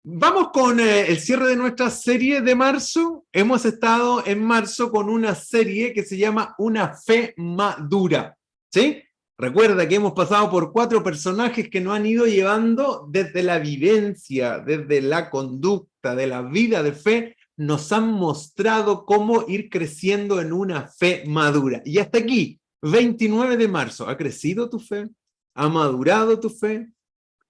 Vamos con el cierre de nuestra serie de marzo. Hemos estado en marzo con una serie que se llama Una fe madura, ¿sí? Recuerda que hemos pasado por 4 personajes que nos han ido llevando desde la vivencia, desde la conducta de la vida de fe, nos han mostrado cómo ir creciendo en una fe madura. Y hasta aquí, 29 de marzo, ¿ha crecido tu fe? ¿Ha madurado tu fe?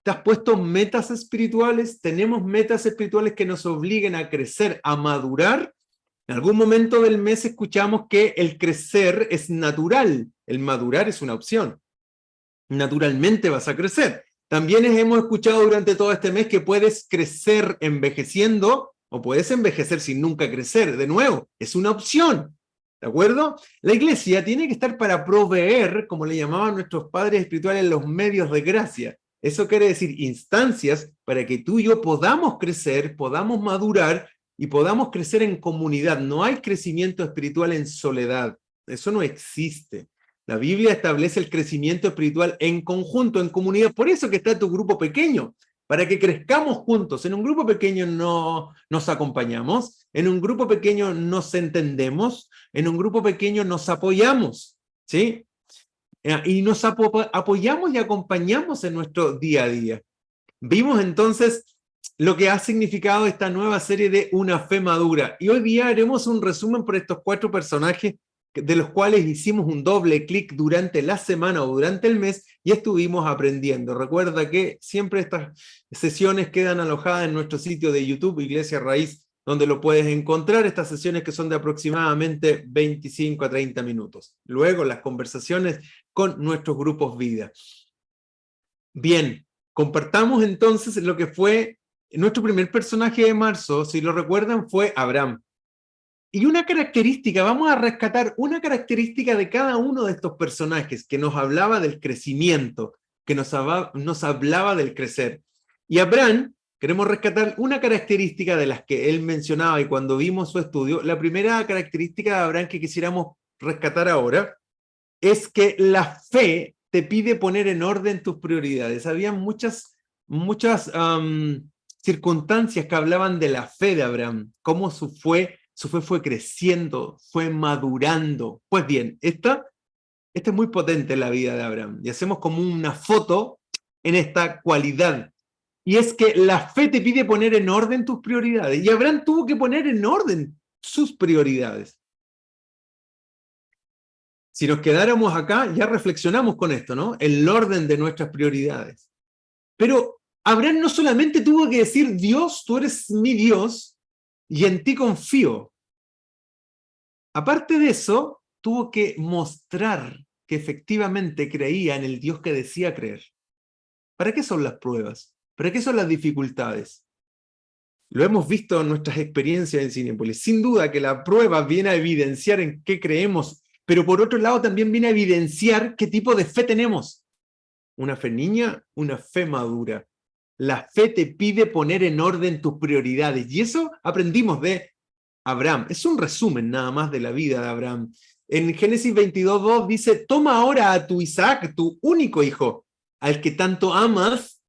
¿Te has puesto metas espirituales? ¿Tenemos metas espirituales que nos obliguen a crecer, a madurar? En algún momento del mes escuchamos que el crecer es natural, el madurar es una opción. Naturalmente vas a crecer. También hemos escuchado durante todo este mes que puedes crecer envejeciendo o puedes envejecer sin nunca crecer. De nuevo, es una opción. ¿De acuerdo? La iglesia tiene que estar para proveer, como le llamaban nuestros padres espirituales, los medios de gracia. Eso quiere decir instancias para que tú y yo podamos crecer, podamos madurar y podamos crecer en comunidad. No hay crecimiento espiritual en soledad. Eso no existe. La Biblia establece el crecimiento espiritual en conjunto, en comunidad. Por eso que está tu grupo pequeño, para que crezcamos juntos. En un grupo pequeño no nos acompañamos, en un grupo pequeño nos entendemos, en un grupo pequeño nos apoyamos, ¿sí? Y nos apoyamos y acompañamos en nuestro día a día. Vimos entonces lo que ha significado esta nueva serie de Una fe madura. Y hoy día haremos un resumen por estos 4 personajes de los cuales hicimos un doble clic durante la semana o durante el mes y estuvimos aprendiendo. Recuerda que siempre estas sesiones quedan alojadas en nuestro sitio de YouTube, Iglesia Raíz, donde lo puedes encontrar, estas sesiones que son de aproximadamente 25 a 30 minutos. Luego las conversaciones con nuestros grupos vida. Bien, compartamos entonces lo que fue nuestro primer personaje de marzo, si lo recuerdan, fue Abraham. Y una característica, vamos a rescatar una característica de cada uno de estos personajes que nos hablaba del crecimiento, que nos hablaba del crecer. Y Abraham, queremos rescatar una característica de las que él mencionaba y cuando vimos su estudio, la primera característica de Abraham que quisiéramos rescatar ahora es que la fe te pide poner en orden tus prioridades. Había muchas circunstancias que hablaban de la fe de Abraham, cómo su fe fue creciendo, fue madurando. Pues bien, esta es muy potente en la vida de Abraham. Y hacemos como una foto en esta cualidad. Y es que la fe te pide poner en orden tus prioridades. Y Abraham tuvo que poner en orden sus prioridades. Si nos quedáramos acá, ya reflexionamos con esto, ¿no? El orden de nuestras prioridades. Pero Abraham no solamente tuvo que decir, Dios, tú eres mi Dios, y en ti confío. Aparte de eso, tuvo que mostrar que efectivamente creía en el Dios que decía creer. ¿Para qué son las pruebas? ¿Para qué son las dificultades? Lo hemos visto en nuestras experiencias en Cinépolis. Sin duda que la prueba viene a evidenciar en qué creemos, pero por otro lado también viene a evidenciar qué tipo de fe tenemos. Una fe niña, una fe madura. La fe te pide poner en orden tus prioridades. Y eso aprendimos de Abraham. Es un resumen nada más de la vida de Abraham. En Génesis 22:2 dice, toma ahora a tu Isaac, tu único hijo, al que tanto amas,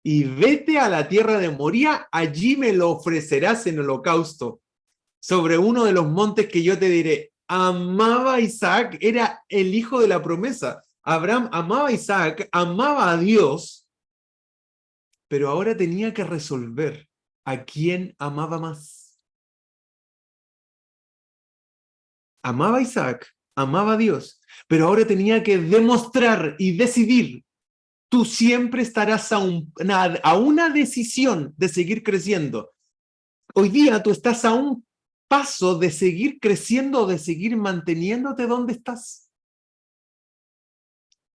y vete a la tierra de Moría, allí me lo ofrecerás en holocausto, sobre uno de los montes que yo te diré. Amaba a Isaac, era el hijo de la promesa. Abraham amaba a Isaac, amaba a Dios, pero ahora tenía que resolver a quién amaba más. Amaba a Isaac, amaba a Dios, pero ahora tenía que demostrar y decidir. Tú siempre estarás a una decisión de seguir creciendo. Hoy día tú estás a un paso de seguir creciendo o de seguir manteniéndote donde estás.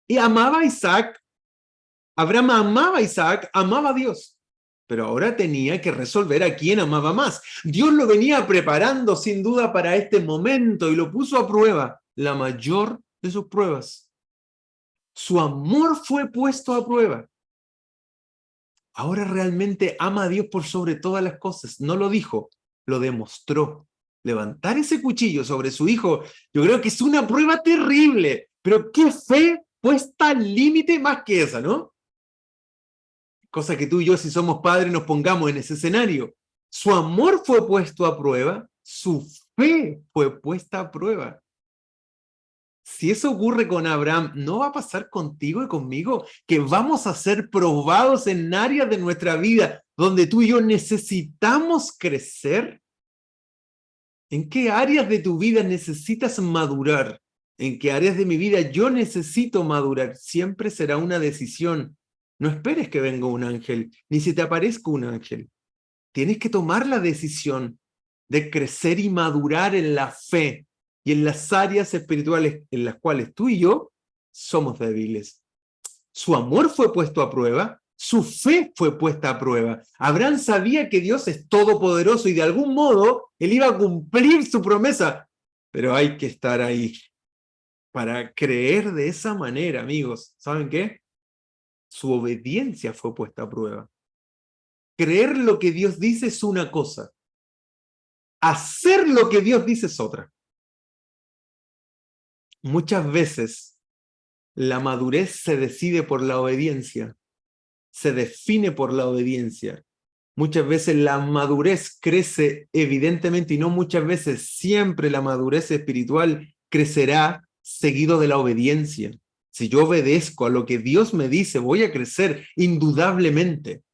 Y amaba a Isaac, Abraham amaba a Isaac, amaba a Dios, pero ahora tenía que resolver a quién amaba más. Dios lo venía preparando sin duda para este momento y lo puso a prueba, la mayor de sus pruebas. Su amor fue puesto a prueba. Ahora realmente ama a Dios por sobre todas las cosas. No lo dijo, lo demostró. Levantar ese cuchillo sobre su hijo, yo creo que es una prueba terrible, pero qué fe puesta al límite más que esa, ¿no? cosa que tú y yo, si somos padres, nos pongamos en ese escenario. Su amor fue puesto a prueba, su fe fue puesta a prueba. Si eso ocurre con Abraham, ¿no va a pasar contigo y conmigo? Que vamos a ser probados en áreas de nuestra vida donde tú y yo necesitamos crecer. ¿En qué áreas de tu vida necesitas madurar? ¿En qué áreas de mi vida yo necesito madurar? Siempre será una decisión. No esperes que venga un ángel, ni se te aparezca un ángel. Tienes que tomar la decisión de crecer y madurar en la fe y en las áreas espirituales en las cuales tú y yo somos débiles. Su amor fue puesto a prueba, su fe fue puesta a prueba. Abraham sabía que Dios es todopoderoso y de algún modo él iba a cumplir su promesa, pero hay que estar ahí para creer de esa manera, amigos. ¿Saben qué? Su obediencia fue puesta a prueba. Creer lo que Dios dice es una cosa. Hacer lo que Dios dice es otra. Muchas veces la madurez se decide por la obediencia, se define por la obediencia. Muchas veces la madurez crece evidentemente y no muchas veces, siempre la madurez espiritual crecerá seguido de la obediencia. Si yo obedezco a lo que Dios me dice, voy a crecer indudablemente.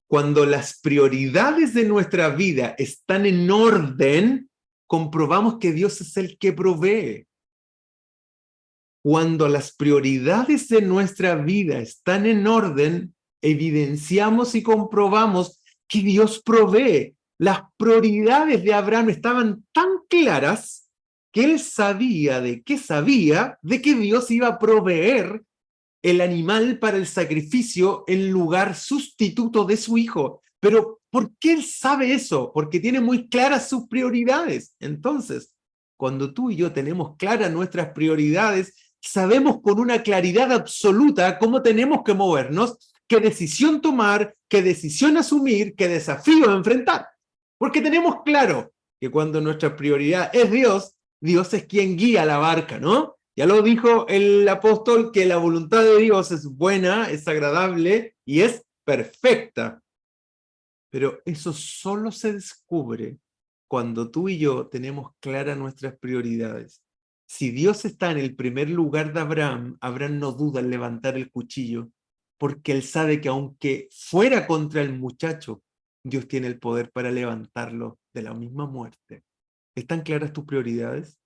Cuando las prioridades de nuestra vida están en orden, comprobamos que Dios es el que provee. Cuando las prioridades de nuestra vida están en orden, evidenciamos y comprobamos que Dios provee. Las prioridades de Abraham estaban tan claras que él sabía de que Dios iba a proveer el animal para el sacrificio en lugar sustituto de su hijo. Pero ¿por qué él sabe eso? Porque tiene muy claras sus prioridades. Entonces, cuando tú y yo tenemos claras nuestras prioridades, sabemos con una claridad absoluta cómo tenemos que movernos, qué decisión tomar, qué decisión asumir, qué desafío enfrentar. Porque tenemos claro que cuando nuestra prioridad es Dios, Dios es quien guía la barca, ¿no? Ya lo dijo el apóstol que la voluntad de Dios es buena, es agradable y es perfecta. Pero eso solo se descubre cuando tú y yo tenemos claras nuestras prioridades. Si Dios está en el primer lugar de Abraham, Abraham no duda en levantar el cuchillo, porque él sabe que aunque fuera contra el muchacho, Dios tiene el poder para levantarlo de la misma muerte. ¿Están claras tus prioridades?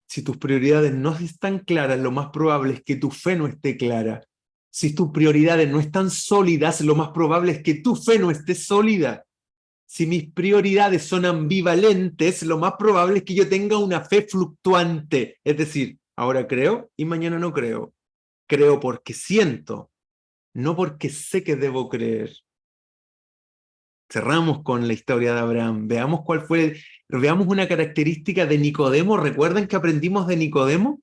Si tus prioridades no están claras, lo más probable es que tu fe no esté clara. Si tus prioridades no están sólidas, lo más probable es que tu fe no esté sólida. Si mis prioridades son ambivalentes, lo más probable es que yo tenga una fe fluctuante. Es decir, ahora creo y mañana no creo. Creo porque siento, no porque sé que debo creer. Cerramos con la historia de Abraham. Veamos una característica de Nicodemo. ¿Recuerdan que aprendimos de Nicodemo?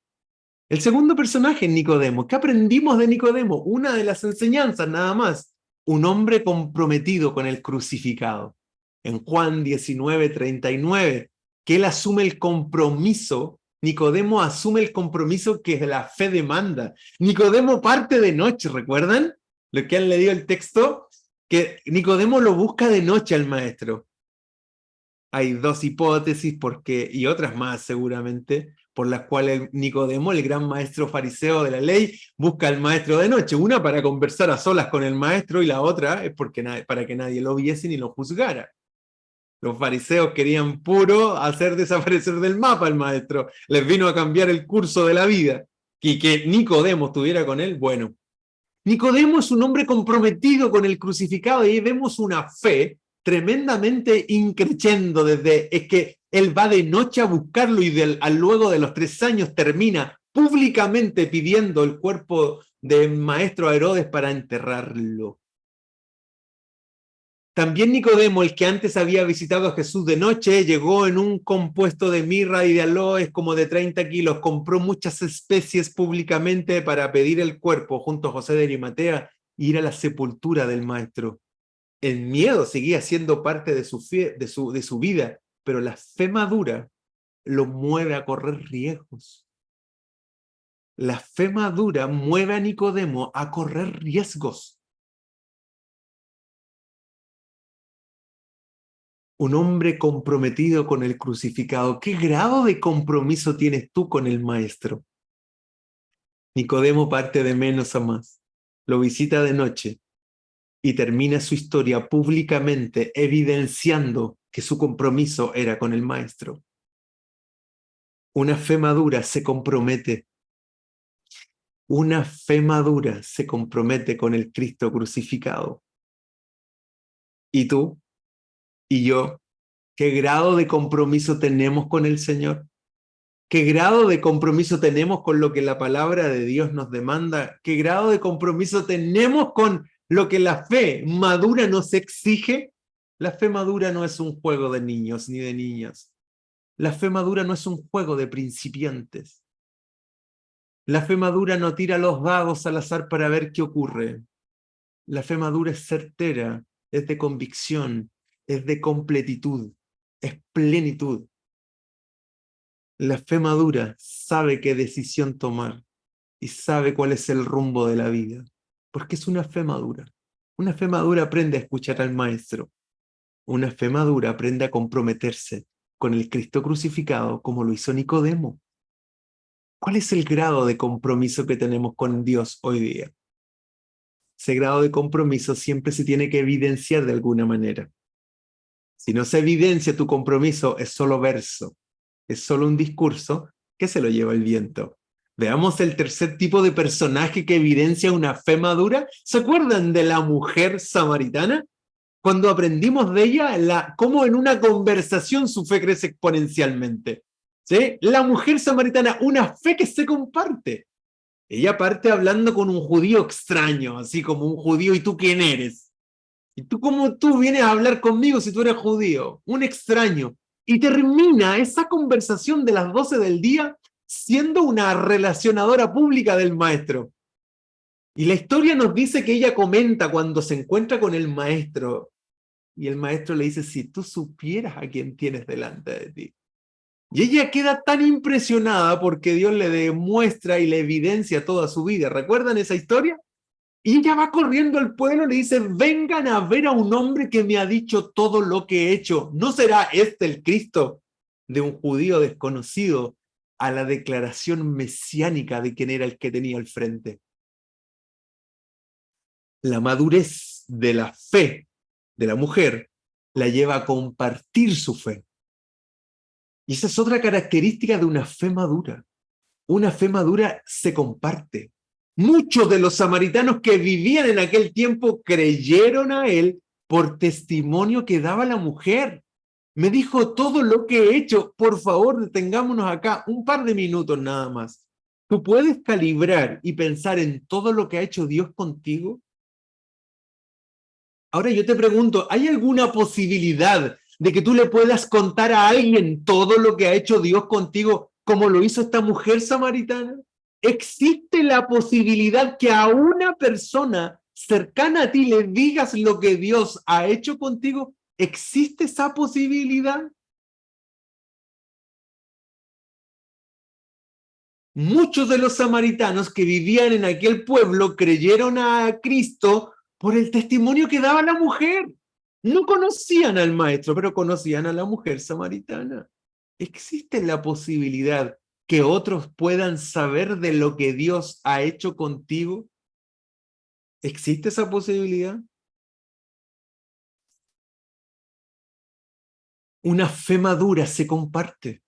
El segundo personaje es Nicodemo. ¿Qué aprendimos de Nicodemo? Una de las enseñanzas, nada más. Un hombre comprometido con el crucificado. En Juan 19:39, que él asume el compromiso. Nicodemo asume el compromiso que la fe demanda. Nicodemo parte de noche, ¿recuerdan? Lo que han leído el texto, que Nicodemo lo busca de noche al maestro. Hay dos hipótesis y otras más seguramente, por las cuales Nicodemo, el gran maestro fariseo de la ley, busca al maestro de noche. Una para conversar a solas con el maestro y la otra es para que nadie lo viese ni lo juzgara. Los fariseos querían puro hacer desaparecer del mapa al maestro. Les vino a cambiar el curso de la vida. Y que Nicodemo estuviera con él, bueno. Nicodemo es un hombre comprometido con el crucificado y ahí vemos una fe tremendamente increciendo es que él va de noche a buscarlo y luego de los 3 años termina públicamente pidiendo el cuerpo del maestro Herodes para enterrarlo. También Nicodemo, el que antes había visitado a Jesús de noche, llegó en un compuesto de mirra y de aloes como de 30 kilos, compró muchas especies públicamente para pedir el cuerpo junto a José de Arimatea e ir a la sepultura del maestro. El miedo seguía siendo parte de su vida, pero la fe madura lo mueve a correr riesgos. La fe madura mueve a Nicodemo a correr riesgos. Un hombre comprometido con el crucificado. ¿Qué grado de compromiso tienes tú con el Maestro? Nicodemo parte de menos a más. Lo visita de noche y termina su historia públicamente evidenciando que su compromiso era con el Maestro. Una fe madura se compromete. Una fe madura se compromete con el Cristo crucificado. ¿Y tú? ¿Y yo? ¿Qué grado de compromiso tenemos con el Señor? ¿Qué grado de compromiso tenemos con lo que la palabra de Dios nos demanda? ¿Qué grado de compromiso tenemos con lo que la fe madura nos exige? La fe madura no es un juego de niños ni de niñas. La fe madura no es un juego de principiantes. La fe madura no tira los dados al azar para ver qué ocurre. La fe madura es certera, es de convicción, es de completitud, es plenitud. La fe madura sabe qué decisión tomar y sabe cuál es el rumbo de la vida, porque es una fe madura. Una fe madura aprende a escuchar al Maestro. Una fe madura aprende a comprometerse con el Cristo crucificado como lo hizo Nicodemo. ¿Cuál es el grado de compromiso que tenemos con Dios hoy día? Ese grado de compromiso siempre se tiene que evidenciar de alguna manera. Si no se evidencia tu compromiso, es solo verso, es solo un discurso que se lo lleva el viento. Veamos el tercer tipo de personaje que evidencia una fe madura. ¿Se acuerdan de la mujer samaritana? Cuando aprendimos de ella, cómo en una conversación su fe crece exponencialmente. ¿Sí? La mujer samaritana, una fe que se comparte. Ella parte hablando con un judío extraño, así como un judío, ¿y tú quién eres? ¿Y tú cómo tú vienes a hablar conmigo si tú eres judío? Un extraño. Y termina esa conversación de las 12 del día siendo una relacionadora pública del maestro. Y la historia nos dice que ella comenta cuando se encuentra con el maestro, y el maestro le dice, si tú supieras a quién tienes delante de ti. Y ella queda tan impresionada porque Dios le demuestra y le evidencia toda su vida. ¿Recuerdan esa historia? Y ella va corriendo al pueblo y le dice, vengan a ver a un hombre que me ha dicho todo lo que he hecho. ¿No será este el Cristo? De un judío desconocido a la declaración mesiánica de quién era el que tenía al frente. La madurez de la fe de la mujer la lleva a compartir su fe. Y esa es otra característica de una fe madura. Una fe madura se comparte. Muchos de los samaritanos que vivían en aquel tiempo creyeron a él por testimonio que daba la mujer. Me dijo todo lo que he hecho. Por favor, detengámonos acá un par de minutos nada más. ¿Tú puedes calibrar y pensar en todo lo que ha hecho Dios contigo? Ahora yo te pregunto, ¿hay alguna posibilidad de que tú le puedas contar a alguien todo lo que ha hecho Dios contigo como lo hizo esta mujer samaritana? ¿Existe la posibilidad que a una persona cercana a ti le digas lo que Dios ha hecho contigo? ¿Existe esa posibilidad? Muchos de los samaritanos que vivían en aquel pueblo creyeron a Cristo por el testimonio que daba la mujer. No conocían al maestro, pero conocían a la mujer samaritana. ¿Existe la posibilidad que otros puedan saber de lo que Dios ha hecho contigo? ¿Existe esa posibilidad? Una fe madura se comparte.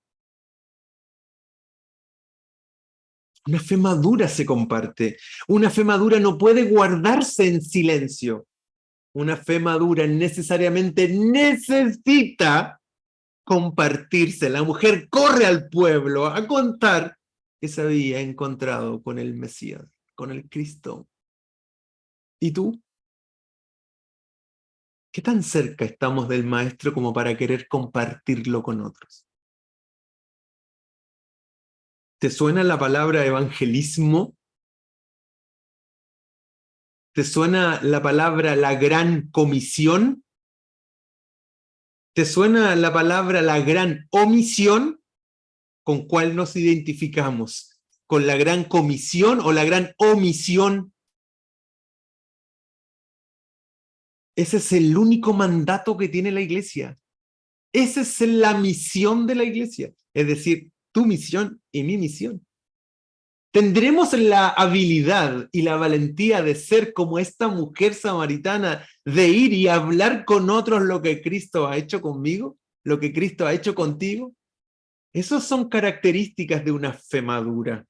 Una fe madura se comparte. Una fe madura no puede guardarse en silencio. Una fe madura necesariamente necesita compartirse. La mujer corre al pueblo a contar que se había encontrado con el Mesías, con el Cristo. ¿Y tú? ¿Qué tan cerca estamos del Maestro como para querer compartirlo con otros? ¿Te suena la palabra evangelismo? ¿Te suena la palabra la gran comisión? ¿Te suena la palabra la gran omisión? ¿Con cuál nos identificamos? con la gran comisión o la gran omisión. Ese es el único mandato que tiene la iglesia. Esa es la misión de la iglesia. Es decir, tu misión y mi misión. ¿Tendremos la habilidad y la valentía de ser como esta mujer samaritana, de ir y hablar con otros lo que Cristo ha hecho conmigo, lo que Cristo ha hecho contigo? Esas son características de una fe madura.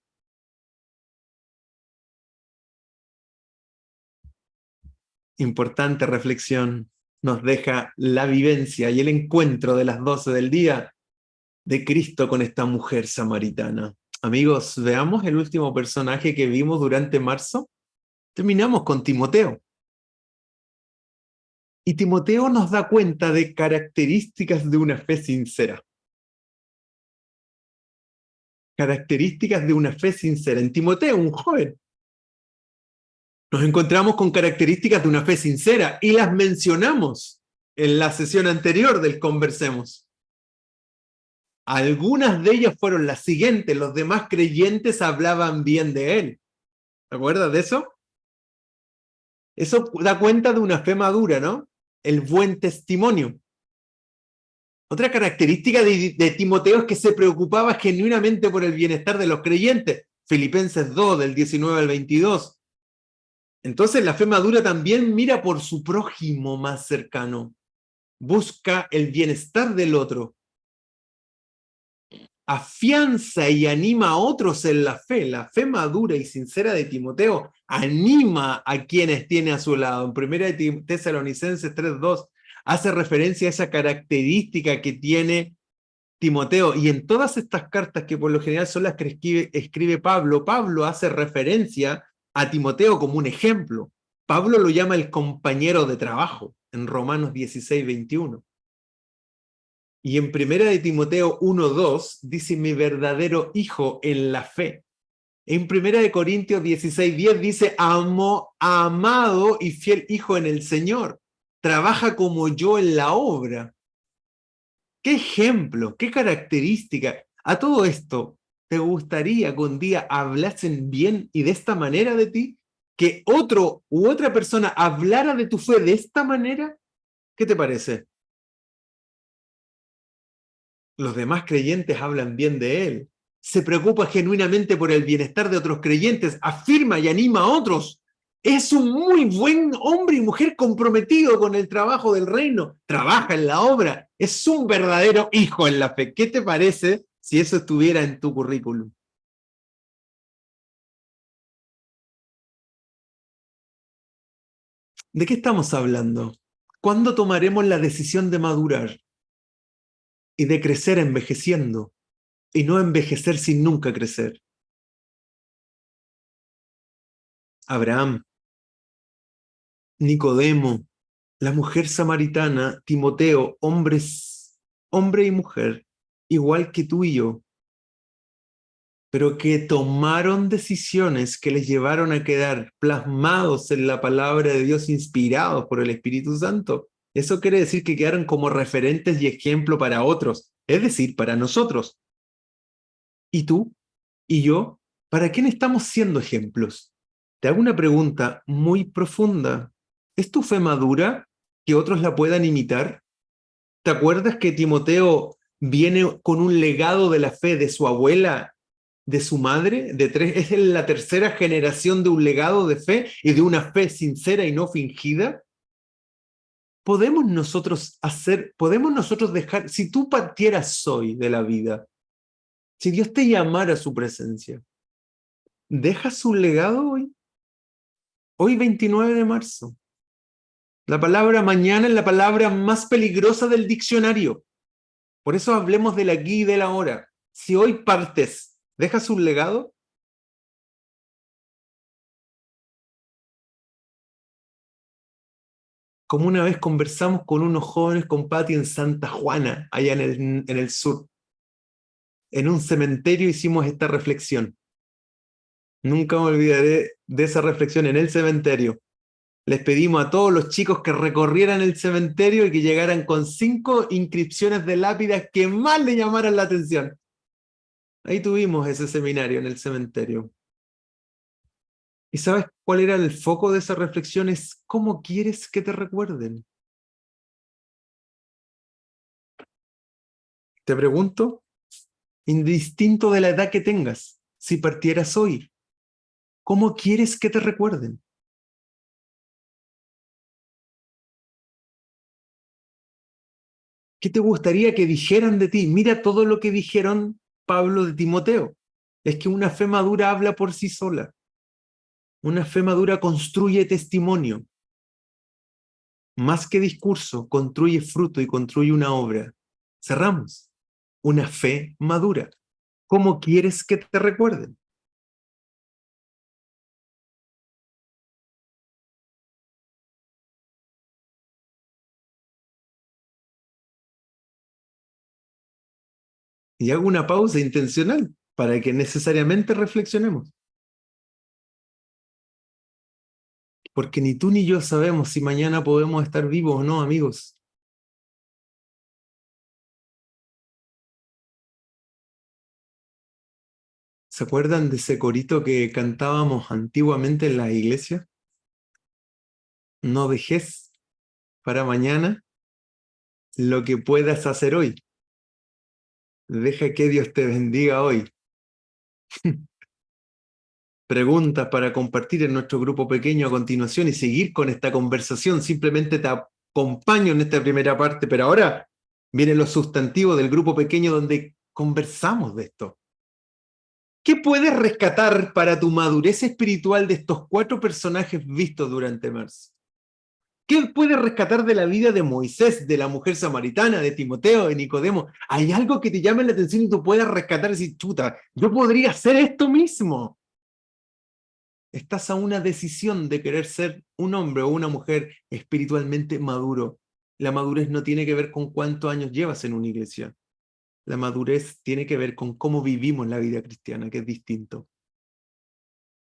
Importante reflexión nos deja la vivencia y el encuentro de las 12 del día de Cristo con esta mujer samaritana. Amigos, veamos el último personaje que vimos durante marzo. Terminamos con Timoteo. Y Timoteo nos da cuenta de características de una fe sincera. Características de una fe sincera. En Timoteo, un joven, nos encontramos con características de una fe sincera y las mencionamos en la sesión anterior del Conversemos. Algunas de ellas fueron las siguientes: los demás creyentes hablaban bien de él. ¿Te acuerdas de eso? Eso da cuenta de una fe madura, ¿no? El buen testimonio. Otra característica de Timoteo es que se preocupaba genuinamente por el bienestar de los creyentes. Filipenses 2, del 19 al 22. Entonces la fe madura también mira por su prójimo más cercano. Busca el bienestar del otro. Afianza y anima a otros en la fe. La fe madura y sincera de Timoteo anima a quienes tiene a su lado. En 1 Tesalonicenses 3:2 hace referencia a esa característica que tiene Timoteo. Y en todas estas cartas, que por lo general son las que escribe Pablo, Pablo hace referencia a Timoteo como un ejemplo. Pablo lo llama el compañero de trabajo en Romanos 16:21. Y en 1 Timoteo 1:2 dice: mi verdadero hijo en la fe. En 1 Corintios 16:10 dice: amado y fiel hijo en el Señor. Trabaja como yo en la obra. ¿Qué ejemplo? ¿Qué característica? A todo esto, ¿te gustaría que un día hablasen bien y de esta manera de ti? ¿Que otro u otra persona hablara de tu fe de esta manera? ¿Qué te parece? Los demás creyentes hablan bien de él. Se preocupa genuinamente por el bienestar de otros creyentes, afirma y anima a otros. Es un muy buen hombre y mujer comprometido con el trabajo del reino. Trabaja en la obra. Es un verdadero hijo en la fe. ¿Qué te parece si eso estuviera en tu currículum? ¿De qué estamos hablando? ¿Cuándo tomaremos la decisión de madurar y de crecer envejeciendo y no envejecer sin nunca crecer? Abraham, Nicodemo, la mujer samaritana, Timoteo, hombre y mujer, igual que tú y yo, pero que tomaron decisiones que les llevaron a quedar plasmados en la palabra de Dios, inspirados por el Espíritu Santo. Eso quiere decir que quedaron como referentes y ejemplo para otros, es decir, para nosotros. ¿Y tú? ¿Y yo? ¿Para quién estamos siendo ejemplos? Te hago una pregunta muy profunda. ¿Es tu fe madura que otros la puedan imitar? ¿Te acuerdas que Timoteo viene con un legado de la fe de su abuela, de su madre? Es la tercera generación de un legado de fe y de una fe sincera y no fingida. Podemos nosotros dejar, si tú partieras hoy de la vida, si Dios te llamara a su presencia, ¿dejas un legado hoy? Hoy 29 de marzo. La palabra mañana es la palabra más peligrosa del diccionario. Por eso hablemos del aquí y del ahora. Si hoy partes, ¿dejas un legado? Como una vez conversamos con unos jóvenes con Pati en Santa Juana, allá en el sur. En un cementerio hicimos esta reflexión. Nunca me olvidaré de esa reflexión en el cementerio. Les pedimos a todos los chicos que recorrieran el cementerio y que llegaran con 5 inscripciones de lápidas que más le llamaran la atención. Ahí tuvimos ese seminario en el cementerio. ¿Y sabes cuál era el foco de esa reflexión? Es cómo quieres que te recuerden. Te pregunto, indistinto de la edad que tengas, si partieras hoy, ¿cómo quieres que te recuerden? ¿Qué te gustaría que dijeran de ti? Mira todo lo que dijeron Pablo de Timoteo. Es que una fe madura habla por sí sola. Una fe madura construye testimonio. Más que discurso, construye fruto y construye una obra. Cerramos. Una fe madura. ¿Cómo quieres que te recuerden? Y hago una pausa intencional para que necesariamente reflexionemos. Porque ni tú ni yo sabemos si mañana podemos estar vivos o no, amigos. ¿Se acuerdan de ese corito que cantábamos antiguamente en la iglesia? No dejes para mañana lo que puedas hacer hoy. Deja que Dios te bendiga hoy. Preguntas para compartir en nuestro grupo pequeño a continuación y seguir con esta conversación. Simplemente te acompaño en esta primera parte, pero ahora vienen los sustantivos del grupo pequeño donde conversamos de esto. ¿Qué puedes rescatar para tu madurez espiritual de estos 4 personajes vistos durante marzo? ¿Qué puedes rescatar de la vida de Moisés, de la mujer samaritana, de Timoteo, de Nicodemo? ¿Hay algo que te llame la atención y tú puedas rescatar y decir, chuta, yo podría hacer esto mismo? Estás a una decisión de querer ser un hombre o una mujer espiritualmente maduro. La madurez no tiene que ver con cuántos años llevas en una iglesia. La madurez tiene que ver con cómo vivimos la vida cristiana, que es distinto.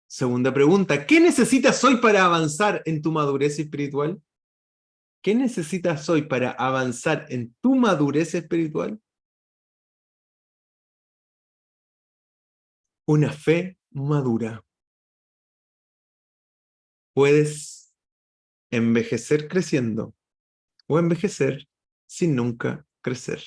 Segunda pregunta, ¿qué necesitas hoy para avanzar en tu madurez espiritual? ¿Qué necesitas hoy para avanzar en tu madurez espiritual? Una fe madura. Puedes envejecer creciendo o envejecer sin nunca crecer.